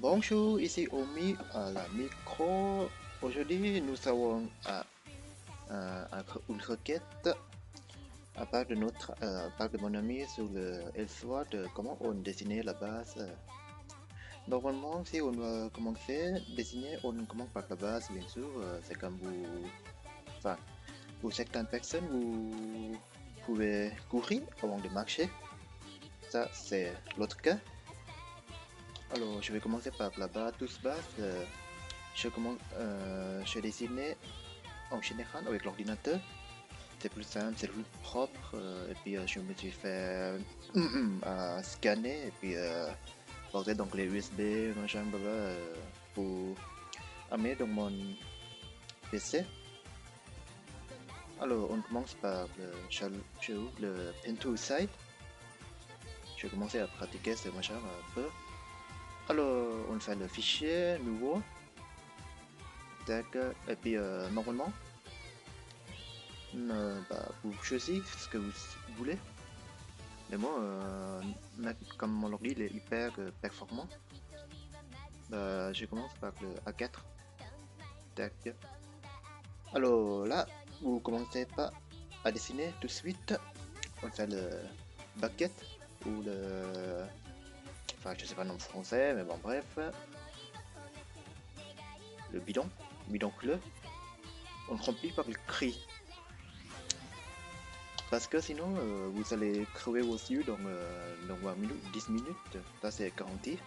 Bonjour, ici Omi à la micro. Aujourd'hui, nous avons une requête à part de mon ami sur le Elseworld de comment on dessinait la base. Normalement, si on va commencer à dessiner, on commence par la base, bien sûr. C'est comme enfin, pour certaines personnes, vous pouvez courir avant de marcher. Ça, c'est l'autre cas. Alors, je vais commencer par la base, toute base. Je dessinais en général avec l'ordinateur. C'est plus simple, c'est plus propre. Et puis je me suis fait scanner et puis porter donc les USB, machin, blabla, pour amener dans mon PC. Alors on commence par le Pen Tool Site. Je vais commencer à pratiquer ce machin un peu. Alors on fait le fichier nouveau. Tac, et puis normalement, vous choisissez ce que vous voulez. Mais moi, comme mon ordi il est hyper performant, bah, je commence par le A4. Tac. Alors là, vous commencez pas à dessiner tout de suite. On fait le bucket ou le. Enfin, je sais pas le nom français, mais bon, bref. Le bidon bleu. On remplit par le cri. Parce que sinon, vous allez crever vos yeux dans 20 minutes, 10 minutes. Ça, c'est garanti.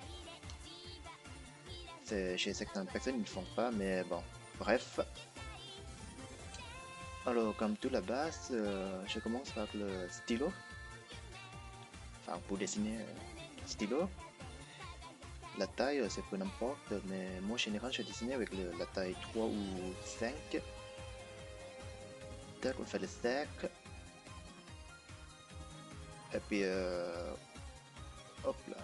Chez certaines personnes, ils ne font pas, mais bon, bref. Alors, comme tout la base, je commence par le stylo. Enfin, pour dessiner stylo. La taille, c'est peu n'importe, mais moi, en général, je dessinais avec la taille 3 ou 5. Tac, on fait le stack. Et puis, hop là.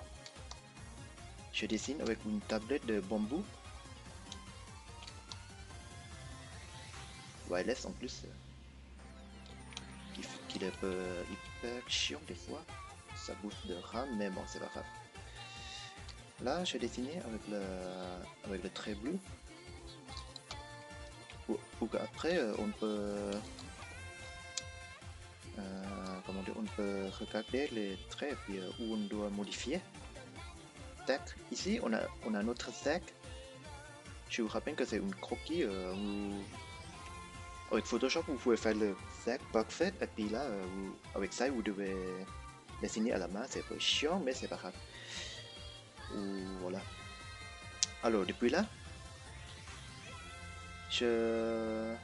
Je dessine avec une tablette de bambou. Wireless en plus. Qui est un peu hyper chiant des fois. Ça booste de RAM, mais bon, c'est pas grave. Là, je dessinais avec le trait bleu. Pour qu'après, on peut. Comment dire, on peut regarder les traits et puis où on doit modifier. Tac. Ici, on a notre stack. Je vous rappelle que c'est une croquis. Avec Photoshop, vous pouvez faire le stack parfait. Et puis là, avec ça, vous devez dessiner à la main. C'est un peu chiant, mais c'est pas grave. Voilà. Alors, depuis là, je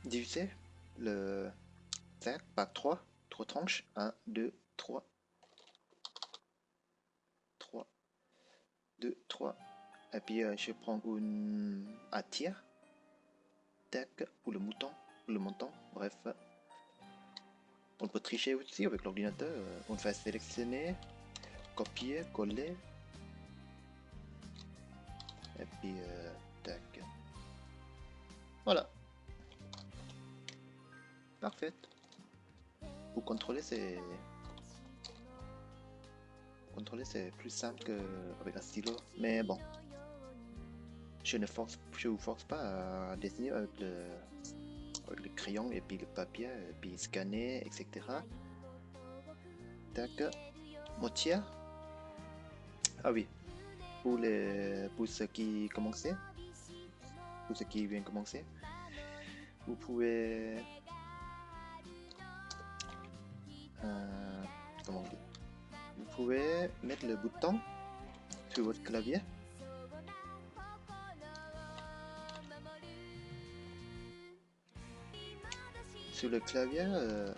divisais le stack par 3 tranches. 1, 2, 3. 3, 2, 3. Et puis, je prends une à tiers. Tac, ou le montant, bref. On peut tricher aussi avec l'ordinateur. On fait sélectionner, copier, coller. Et puis, tac. Voilà, parfait. Pour contrôler c'est plus simple qu'avec un stylo. Mais bon, je vous force pas à dessiner avec le crayon et puis le papier, et puis scanner, etc. Tac, moitié. Ah oui, pour ceux qui commençaient, pour ceux qui viennent commencer, vous pouvez comment on dit, vous pouvez mettre le bouton sur votre clavier. Sur le clavier,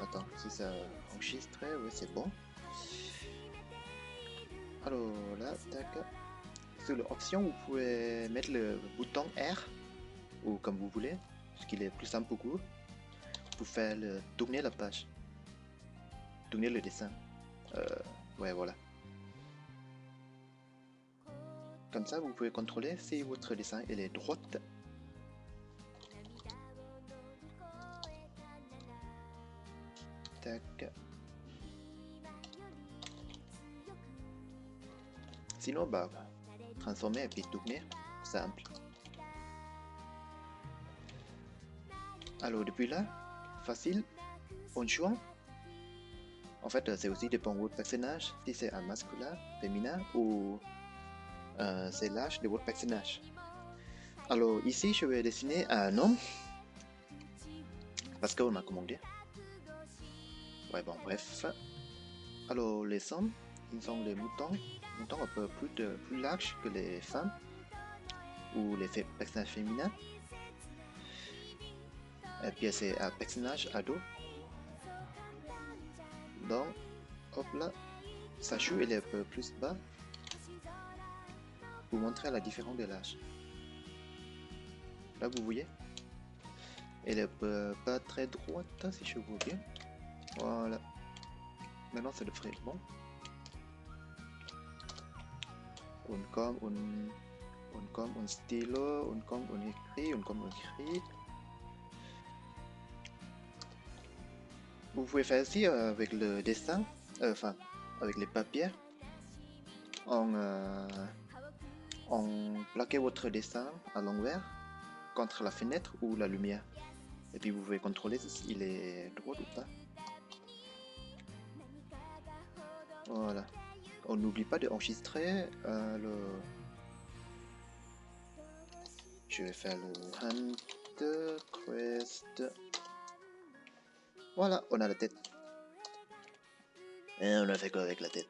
attends, si ça enregistre, ouais, c'est bon. Alors là, tac. Sur l'option, vous pouvez mettre le bouton R ou comme vous voulez, ce qui est plus simple pour vous, pour faire tourner la page, tourner le dessin. Euh, ouais, voilà. Comme ça, vous pouvez contrôler si votre dessin est droite. Tac. Sinon, bah, transformer et puis tourner. Simple. Alors depuis là, facile, on choix. En fait, c'est aussi dépend de votre personnage, si c'est un masculin, féminin ou c'est l'âge de votre personnage. Alors ici, je vais dessiner un homme parce qu'on m'a commandé. Ouais, bon, bref. Alors les hommes, ils sont les moutons un peu plus larges que les femmes ou les personnages féminins. Et puis c'est un personnage ado. Donc, hop là, sa joue elle est un peu plus bas pour montrer la différence de l'âge. Là, vous voyez, elle est pas très droite si je vois bien. Voilà. Maintenant, c'est le frais. Bon. Un stylo, un écrit, Vous pouvez faire aussi avec le dessin, enfin avec les papiers, on plaquez votre dessin à l'envers contre la fenêtre ou la lumière. Et puis vous pouvez contrôler s'il est droit ou pas. Voilà. On n'oublie pas d'enregistrer Je vais faire le Hunter Quest. Voilà, on a la tête. Et on a fait quoi avec la tête?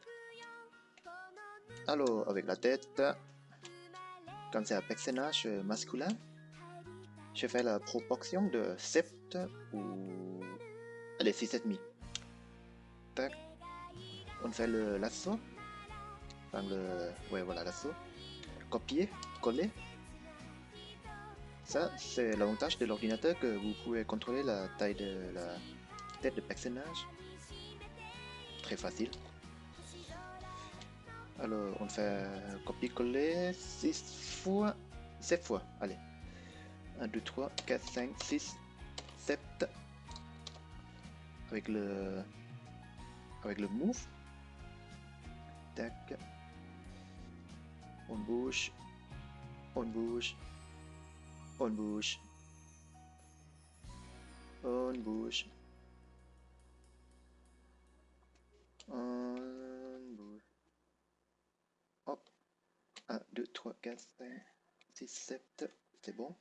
Alors, avec la tête, comme c'est un personnage masculin, je fais la proportion de 7 ou... Allez, 6,5. Tac. On fait le lasso. Enfin, ouais, voilà, lasso. Copier, coller. Ça, c'est l'avantage de l'ordinateur que vous pouvez contrôler la taille de la tête de personnage. Très facile. Alors, on fait copier-coller 7 fois. Allez. 1, 2, 3, 4, 5, 6, 7. Avec le move. Tac. On bouge. On bouge. On bouge. On bouge. On bouge. Hop. 1, 2, 3, 4, 5, 6, 7. C'est bon.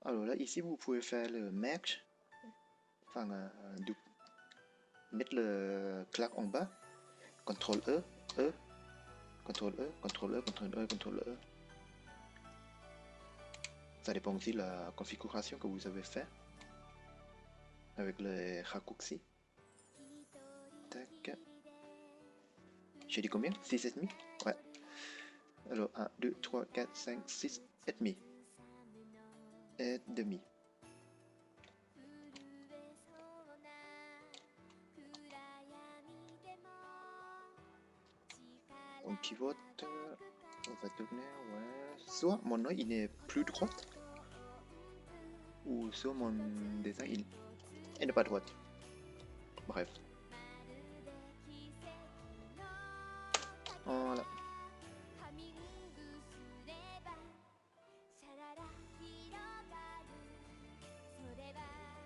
Alors là, ici, vous pouvez faire le merge. Enfin, mettre le clac en bas. CTRL E, E, CTRL E, CTRL E, CTRL E, CTRL E. Ça dépend aussi de la configuration que vous avez fait avec les raccourcis. Tac. J'ai dit combien? 6,5? Ouais. Alors 1, 2, 3, 4, 5, 6 et demi. Et demi. On pivote. On va tourner, ouais. Soit mon œil il est plus droit. Ou soit mon dessin il n'est pas droit. Bref. Voilà.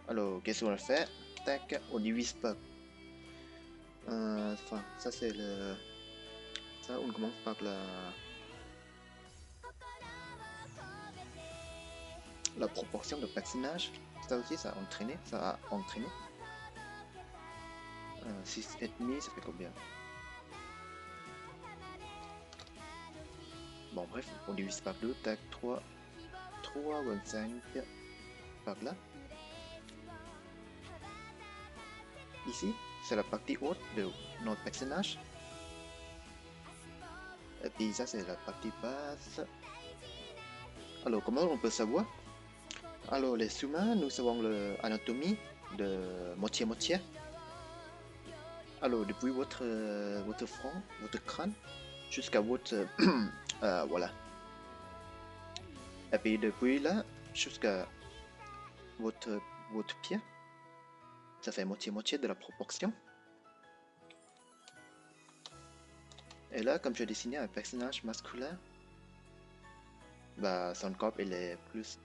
Alors, qu'est-ce qu'on a fait? Tac, on divise pas. Enfin, ça c'est le... Ça, on commence par la proportion de personnage. Ça aussi, ça a entraîné. 6,5, ça fait combien? Bon, bref, on divise par 2. Tac, 3, 25 par là. Ici, c'est la partie haute de notre personnage. Et puis ça, c'est la partie basse. Alors, comment on peut savoir? Alors, les humains, nous avons l'anatomie de moitié-moitié. Alors, depuis votre front, votre crâne, jusqu'à votre... voilà. Et puis depuis là, jusqu'à votre pied, ça fait moitié-moitié de la proportion. Et là, comme je dessiné un personnage masculin, bah son corps il est plus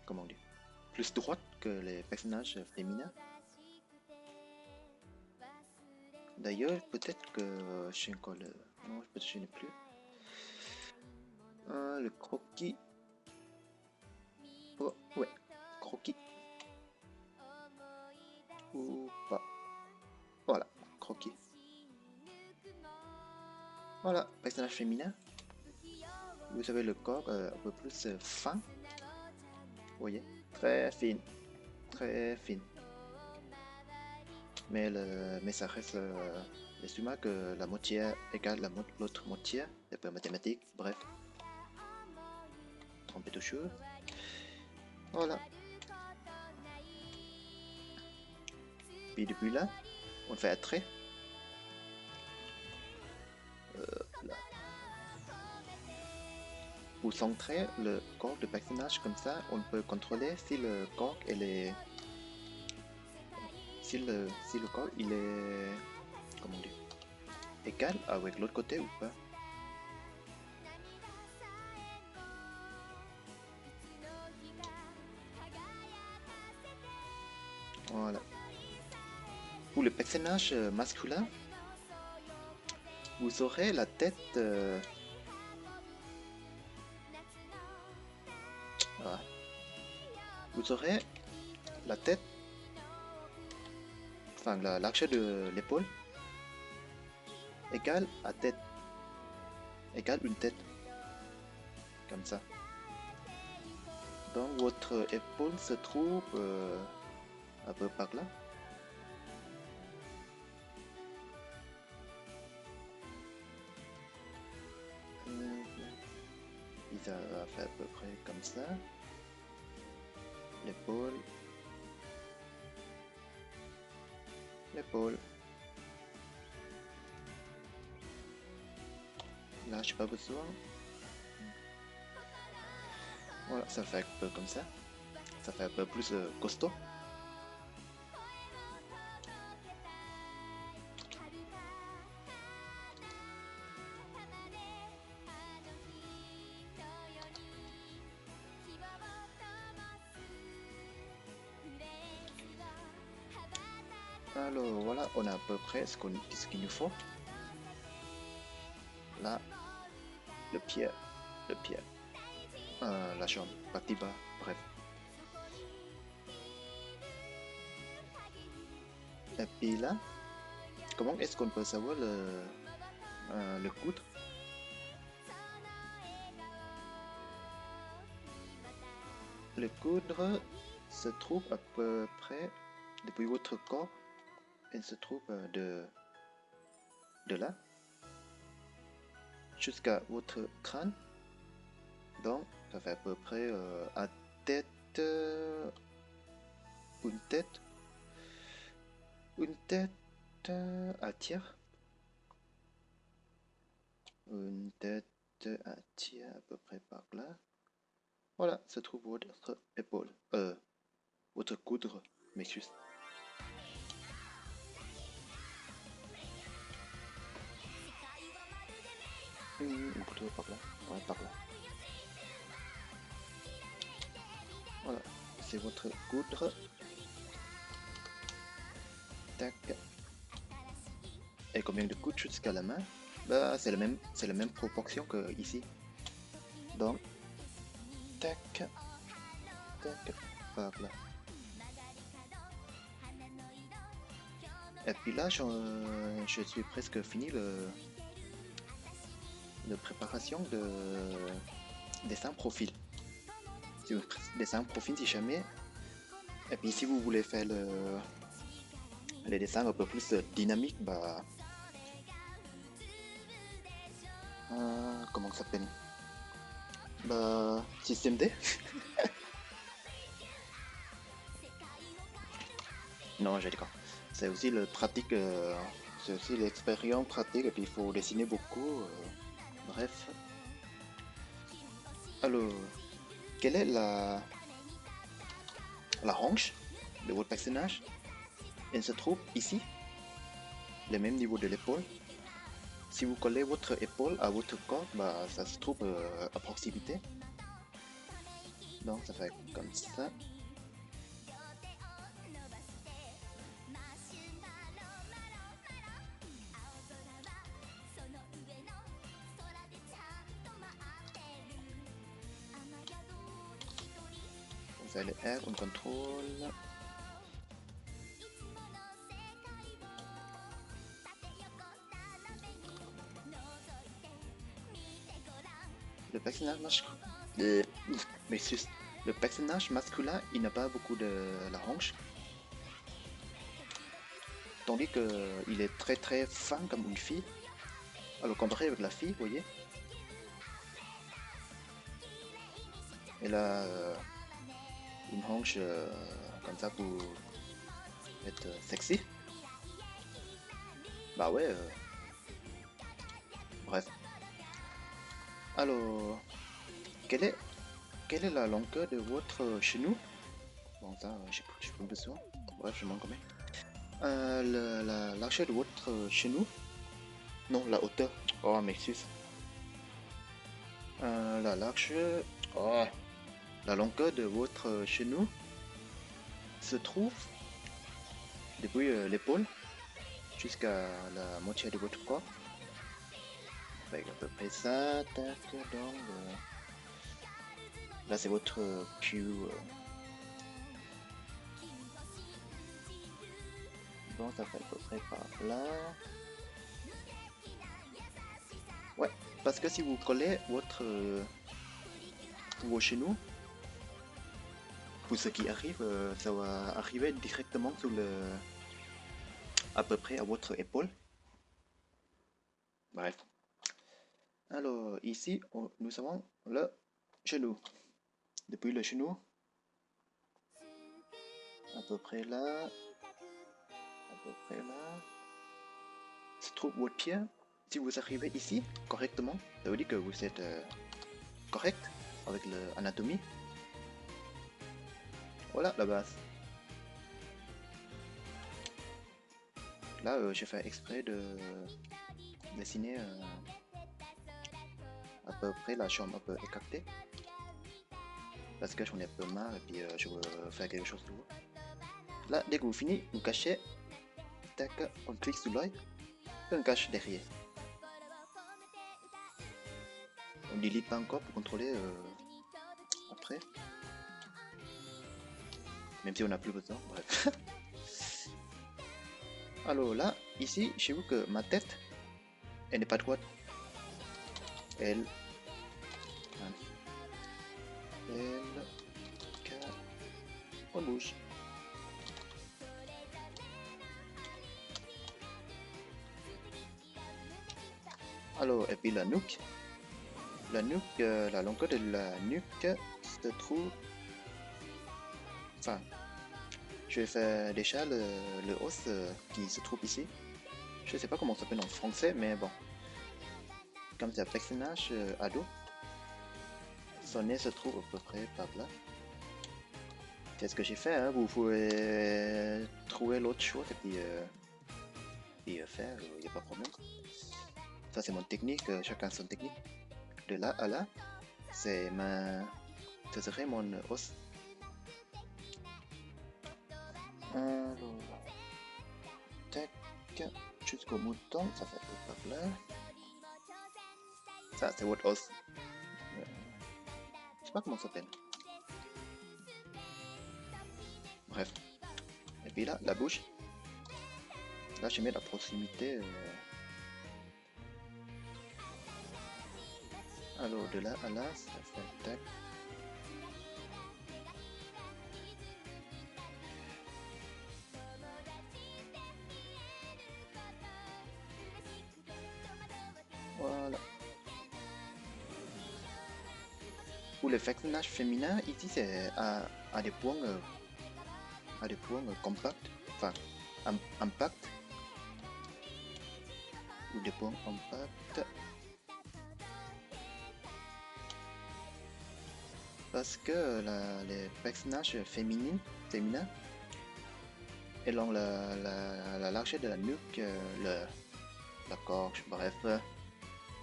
comment dire, plus droite que les personnages féminins. D'ailleurs, peut-être que je encore le... Non, peut-être que je n'ai plus. Le croquis. Oh, ouais, croquis. Ou pas. Voilà, croquis. Voilà, personnage féminin. Vous avez le corps un peu plus fin. Vous voyez, très fine. Très fine. Mais ça reste les humains que la moitié égale l'autre moitié. C'est pas mathématique, bref. Tromper toujours. Voilà. Puis depuis là, on fait un trait. Là. Pour centrer le corps de personnage comme ça, on peut contrôler si le corps est si le corps il est comment dire égal avec l'autre côté ou pas. Voilà. Pour le personnage masculin, vous aurez la tête ah. Vous aurez la tête, enfin la largeur de l'épaule égale à tête, égale une tête, comme ça. Donc votre épaule se trouve un peu par là. Ça va faire à peu près comme ça. L'épaule. L'épaule. Là, j'ai pas besoin. Voilà, ça fait un peu comme ça. Ça fait un peu plus costaud. Alors voilà, on a à peu près ce qu'il nous faut. Là, le pied, la jambe, partie bas, bref. Et puis là, comment est-ce qu'on peut savoir le coude? Le coude se trouve à peu près depuis votre corps. Il se trouve de là jusqu'à votre crâne. Donc, ça fait à peu près à tête, une tête, à tiers. Une tête à tiers à peu près par là. Voilà, se trouve votre épaule. Votre coude, m'excuse. Une coude par là. Ouais, par là. Voilà, c'est votre coude. Tac. Et combien de coudes jusqu'à la main? Bah, c'est la même proportion que ici. Donc, tac, tac, par là. Et puis là, je suis presque fini le préparation de dessin profil. Dessin profil si jamais. Et puis si vous voulez faire les dessins un peu plus dynamiques, bah comment ça s'appelle? Bah système D. Non, j'ai dit quoi. C'est aussi le pratique, c'est aussi l'expérience pratique et puis il faut dessiner beaucoup. Bref. Alors, quelle est la hanche de votre personnage? Elle se trouve ici. le même niveau de l'épaule. Si vous collez votre épaule à votre corps, bah, ça se trouve à proximité. Donc ça fait comme ça. Vous allez R, on contrôle. Le personnage masculin, le personnage masculin, il n'a pas beaucoup de la hanche, tandis que il est très fin comme une fille. Alors comparé avec la fille, vous voyez, elle a une hanche comme ça pour être sexy. Bah ouais. Bref. Alors, quelle est la longueur de votre genou? Bon, ça, j'ai plus besoin. Bref, je m'en remets. La largeur de votre genou? Non, la hauteur. Oh, m'excuse. La largeur. Oh, la longueur de votre genou se trouve depuis l'épaule jusqu'à la moitié de votre corps. Avec à peu près ça. Tac, donc. Là, c'est votre cul. Bon, ça fait à peu près par là. Ouais, parce que si vous collez vos genoux, pour ce qui arrive, ça va arriver directement sur à peu près à votre épaule. Bref. Alors ici, nous avons le genou. Depuis le genou, à peu près là, à peu près là, se trouve votre pied. Si vous arrivez ici correctement, ça veut dire que vous êtes correct avec l'anatomie. Voilà la base. Là, j'ai fait exprès de dessiner à peu près la chambre un peu écartée. Parce que j'en ai un peu marre et puis je veux faire quelque chose de nouveau. Là, dès que vous finissez, vous cachez. Tac, on clique sur l'œil. Et on cache derrière. On delete pas encore pour contrôler après. Même si on n'a plus besoin, bref. Alors là, ici, chez vous que ma tête, elle n'est pas droite. Elle, on bouge. Alors, et puis la nuque. La nuque, la longueur de la nuque se trouve. Enfin, je vais faire déjà le os qui se trouve ici. Je sais pas comment ça s'appelle en français, mais bon. Comme c'est un personnage ado, son nez se trouve à peu près par là. C'est ce que j'ai fait, hein. Vous pouvez trouver l'autre chose et puis faire, il n'y a pas de problème. Ça c'est mon technique, chacun son technique. De là à là, c'est ce serait mon os. Alors, tac, jusqu'au mouton, ça fait par là. Ça c'est votre os. Je sais pas comment ça s'appelle. Bref. Et puis là, la bouche. Là, je mets la proximité. Alors, de là à là, ça fait tac. Voilà. Pour les personnages féminins, ici c'est à des points compacts, enfin impact, ou des points compacts, parce que les personnages féminins, et long la largeur de la nuque, la gorge, bref.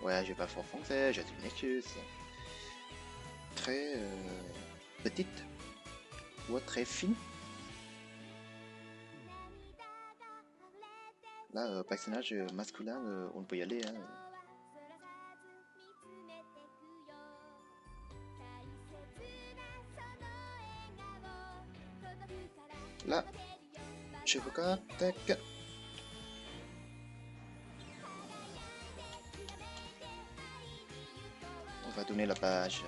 Ouais, j'ai pas fort français, je suis métus. Très petite, ou très fine. Là, personnage masculin, on peut y aller. Hein. Là, je regarde, tac. On va tourner la page.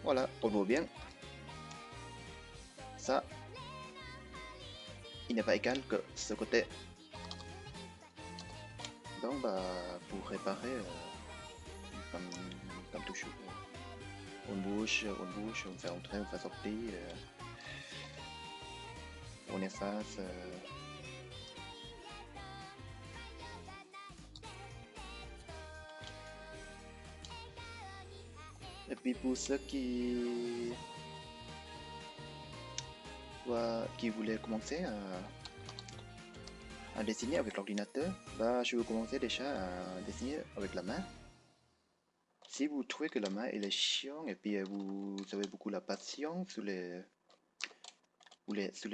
Voilà, on voit bien. Ça, il n'est pas égal que ce côté. Donc, bah, pour réparer, comme, comme toujours, on fait entrer, on fait sortir, on efface. Et puis pour ceux qui voulaient commencer à dessiner avec l'ordinateur, bah, je vais commencer déjà à dessiner avec la main. Si vous trouvez que la main elle est chiant et puis vous avez beaucoup la patience sur les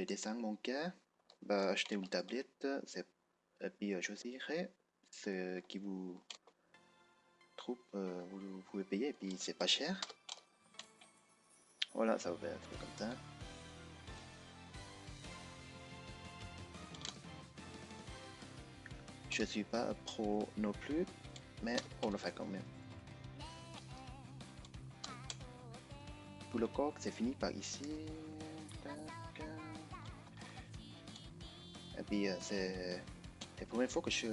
dessins manqués, bah, achetez une tablette et puis choisirez ce qui vous trouve, vous pouvez payer et puis c'est pas cher. Voilà, ça va être comme ça. Je suis pas pro non plus, mais on le fait quand même. Pour le corps, c'est fini par ici. Et puis c'est la première fois que je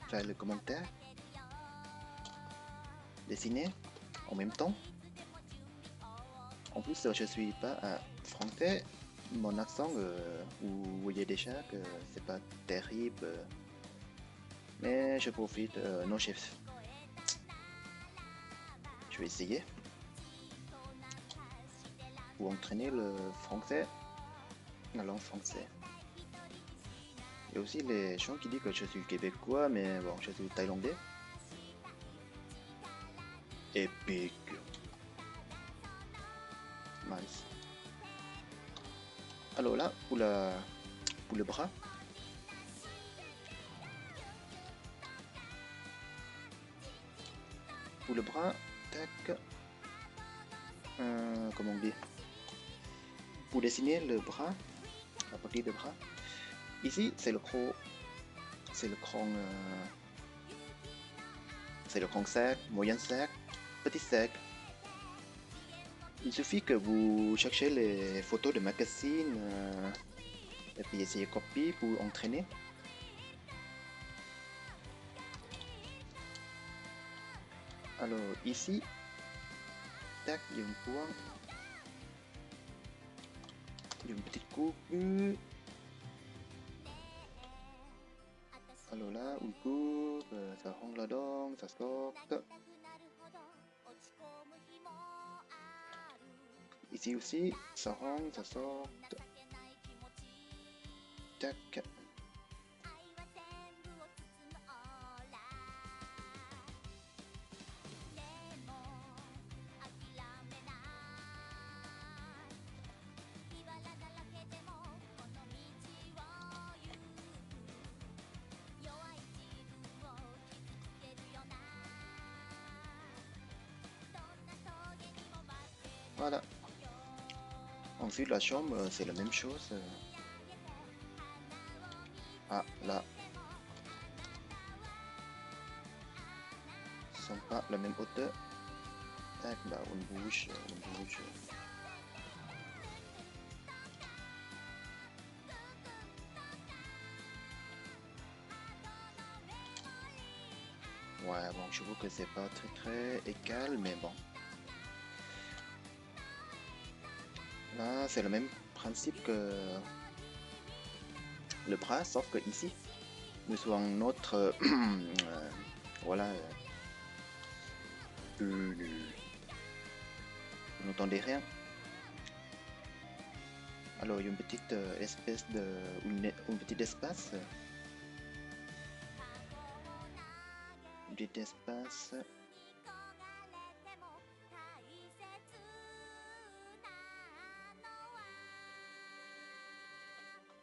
fais le commentaire dessiné en même temps. En plus, je suis pas un français. Mon accent, vous voyez déjà que c'est pas terrible. Mais je profite, non chef. Je vais essayer pour entraîner le français, la langue française. Il y a aussi les gens qui disent que je suis québécois, mais bon, je suis thaïlandais. Épique. Nice. Alors là, pour le bras. Pour le bras, tac. Comment on dit? Pour dessiner le bras, la partie de bras. Ici, c'est le croc. C'est le cran. C'est le grand cercle, moyen cercle, petit cercle. Il suffit que vous cherchez les photos de magazines et puis essayez de copier pour entraîner. Alors ici, tac, il y a un point, il y a une petite coupe. Alors là, une coupe, ça rentre là-dedans, ça sort. Ici aussi, ça rentre, ça sort. Tac. Voilà. Ensuite, la chambre, c'est la même chose. Ah, là. Ils sont pas la même hauteur. Tac, bah, on bouge, on bouge. Ouais, bon, je vois que c'est pas très égal, mais bon. Là, c'est le même principe que le bras, sauf que ici, nous sommes en autre... voilà. Vous n'entendez rien. Alors il y a une petite espèce de... un petit espace. Un petit espace.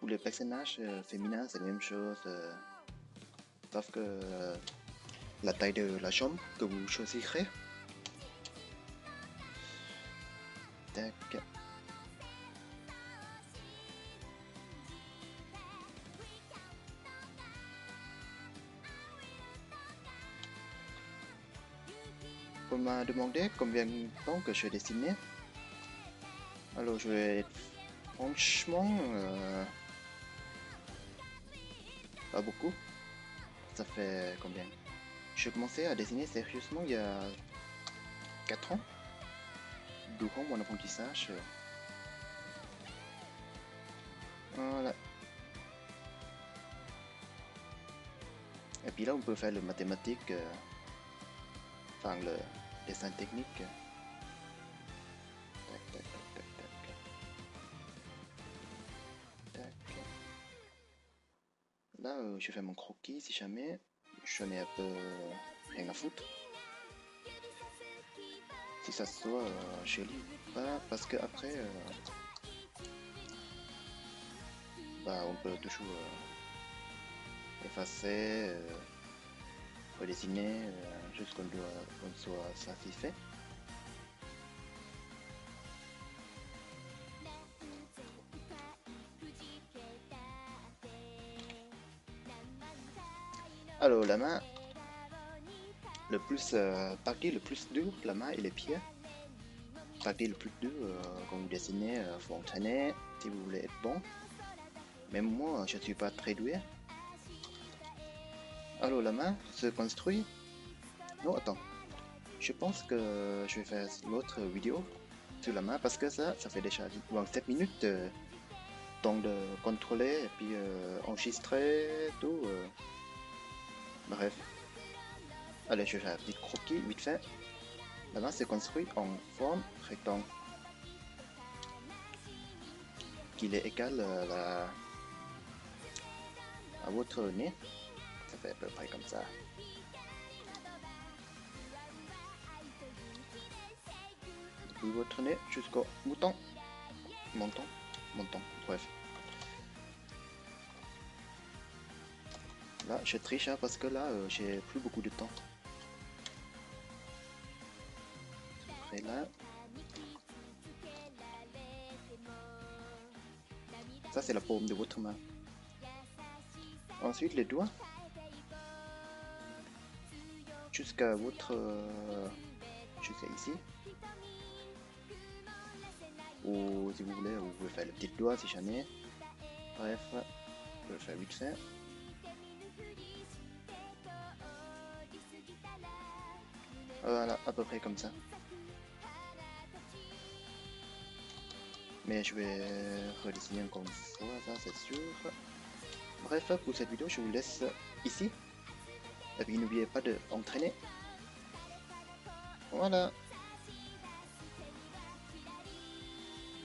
Pour les personnages féminins, c'est la même chose. Sauf que la taille de la chambre que vous choisirez. Tac. On m'a demandé combien de temps que je dessinais. Alors je vais franchement pas beaucoup. Ça fait combien? J'ai commencé à dessiner sérieusement il y a 4 ans. Durant mon apprentissage. Voilà. Et puis là on peut faire le mathématique. Enfin le dessin technique. Tac, tac, tac, tac, tac. Tac. Là je fais mon croquis si jamais. J'en ai un peu rien à foutre. Si ça soit joli ou pas, parce que après bah, on peut toujours effacer, redessiner juste qu'on soit satisfait. Alors la main, le plus partie le plus dur, la main et les pieds. Partie le plus dur quand vous dessinez, faut entraîner si vous voulez être bon. Même moi, je suis pas très doué. Alors la main se construit. Non, attends. Je pense que je vais faire l'autre vidéo sur la main parce que ça fait déjà 7 minutes. Temps de contrôler et puis enregistrer tout. Bref. Allez, je vais faire un petit croquis vite fait. La main s'est construite en forme rectangle qu'il est égal à votre nez. Ça fait à peu près comme ça. Depuis votre nez jusqu'au menton. Menton. Bref. Là, je triche hein, parce que là, j'ai plus beaucoup de temps. Après là. Ça, c'est la paume de votre main. Ensuite, les doigts. Jusqu'à votre... jusqu'à ici. Ou si vous voulez, vous pouvez faire le petit doigt si jamais. Bref, je vais le faire vite fait. Voilà, à peu près comme ça. Mais je vais redessiner encore une fois, ça c'est sûr. Bref, pour cette vidéo, je vous laisse ici. Et puis n'oubliez pas d'entraîner. Voilà.